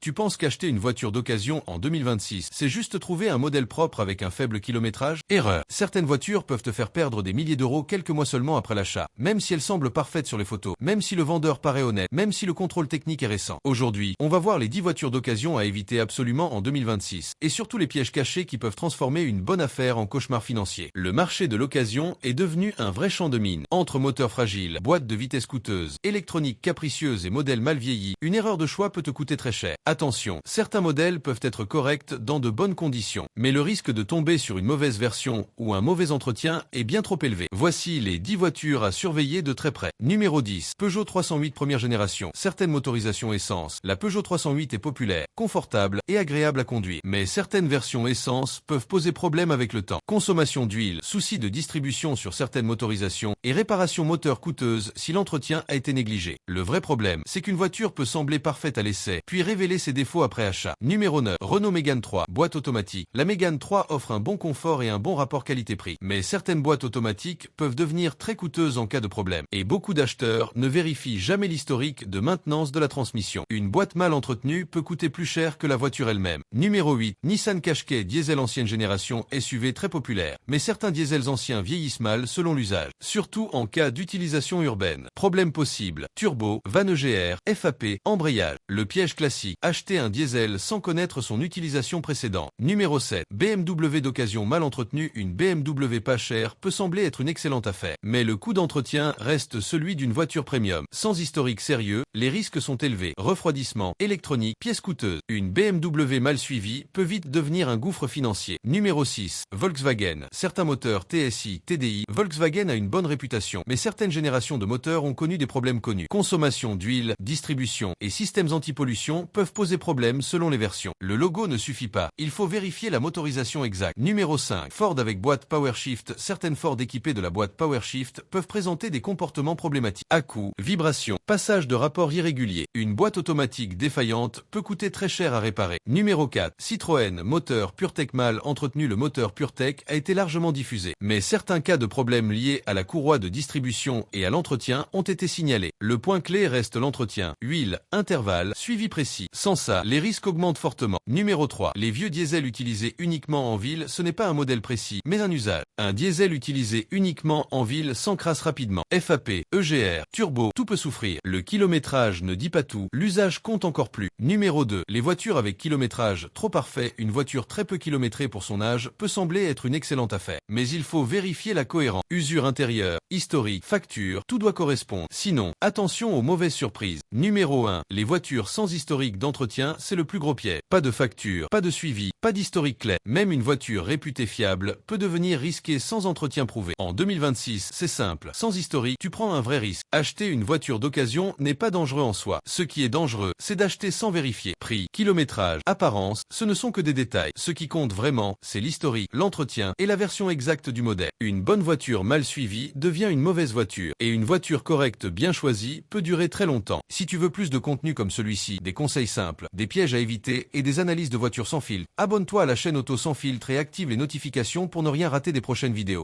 Tu penses qu'acheter une voiture d'occasion en 2026, c'est juste trouver un modèle propre avec un faible kilométrage? Erreur. Certaines voitures peuvent te faire perdre des milliers d'euros quelques mois seulement après l'achat, même si elles semblent parfaites sur les photos, même si le vendeur paraît honnête, même si le contrôle technique est récent. Aujourd'hui, on va voir les 10 voitures d'occasion à éviter absolument en 2026, et surtout les pièges cachés qui peuvent transformer une bonne affaire en cauchemar financier. Le marché de l'occasion est devenu un vrai champ de mine. Entre moteurs fragiles, boîtes de vitesse coûteuses, électronique capricieuse et modèles mal vieillis, une erreur de choix peut te coûter très cher. Attention, certains modèles peuvent être corrects dans de bonnes conditions, mais le risque de tomber sur une mauvaise version ou un mauvais entretien est bien trop élevé. Voici les 10 voitures à surveiller de très près. Numéro 10. Peugeot 308 première génération. Certaines motorisations essence. La Peugeot 308 est populaire, confortable et agréable à conduire. Mais certaines versions essence peuvent poser problème avec le temps. Consommation d'huile, soucis de distribution sur certaines motorisations et réparation moteur coûteuse si l'entretien a été négligé. Le vrai problème, c'est qu'une voiture peut sembler parfaite à l'essai, puis révéler ses défauts après achat. Numéro 9. Renault Mégane 3. Boîte automatique. La Mégane 3 offre un bon confort et un bon rapport qualité-prix. Mais certaines boîtes automatiques peuvent devenir très coûteuses en cas de problème. Et beaucoup d'acheteurs ne vérifient jamais l'historique de maintenance de la transmission. Une boîte mal entretenue peut coûter plus cher que la voiture elle-même. Numéro 8. Nissan Qashqai diesel ancienne génération SUV très populaire. Mais certains diesels anciens vieillissent mal selon l'usage. Surtout en cas d'utilisation urbaine. Problème possible. Turbo, vanne EGR, FAP, embrayage. Le piège classique. Acheter un diesel sans connaître son utilisation précédente. Numéro 7. BMW d'occasion mal entretenue. Une BMW pas chère peut sembler être une excellente affaire. Mais le coût d'entretien reste celui d'une voiture premium. Sans historique sérieux, les risques sont élevés. Refroidissement, électronique, pièces coûteuses. Une BMW mal suivie peut vite devenir un gouffre financier. Numéro 6. Volkswagen. Certains moteurs TSI, TDI. Volkswagen a une bonne réputation, mais certaines générations de moteurs ont connu des problèmes connus. Consommation d'huile, distribution et systèmes anti-pollution peuvent poser problème selon les versions. Le logo ne suffit pas. Il faut vérifier la motorisation exacte. Numéro 5. Ford avec boîte PowerShift. Certaines Ford équipées de la boîte PowerShift peuvent présenter des comportements problématiques. À-coups, vibrations, passage de rapport irrégulier. Une boîte automatique défaillante peut coûter très cher à réparer. Numéro 4. Citroën moteur PureTech mal entretenu. Le moteur PureTech a été largement diffusé, mais certains cas de problèmes liés à la courroie de distribution et à l'entretien ont été signalés. Le point clé reste l'entretien. Huile, intervalle, suivi précis. Sans ça, les risques augmentent fortement. Numéro 3. Les vieux diesels utilisés uniquement en ville, ce n'est pas un modèle précis, mais un usage. Un diesel utilisé uniquement en ville s'encrasse rapidement. FAP, EGR, turbo, tout peut souffrir. Le kilométrage ne dit pas tout, l'usage compte encore plus. Numéro 2. Les voitures avec kilométrage trop parfait. Une voiture très peu kilométrée pour son âge peut sembler être une excellente affaire. Mais il faut vérifier la cohérence. Usure intérieure, historique, facture, tout doit correspondre. Sinon, attention aux mauvaises surprises. Numéro 1. Les voitures sans historique d'entretien, c'est le plus gros piège. Pas de facture, pas de suivi, pas d'historique clair. Même une voiture réputée fiable peut devenir risquée sans entretien prouvé. En 2026, c'est simple. Sans historique, tu prends un vrai risque. Acheter une voiture d'occasion n'est pas dangereux en soi. Ce qui est dangereux, c'est d'acheter sans vérifier. Prix, kilométrage, apparence, ce ne sont que des détails. Ce qui compte vraiment, c'est l'historique, l'entretien et la version exacte du modèle. Une bonne voiture mal suivie devient une mauvaise voiture. Et une voiture correcte bien choisie peut durer très longtemps. Si tu veux plus de contenu comme celui-ci, des conseils simples, des pièges à éviter et des analyses de voitures sans filtre, abonne-toi à la chaîne Auto sans filtre et active les notifications pour ne rien rater des prochaines vidéos.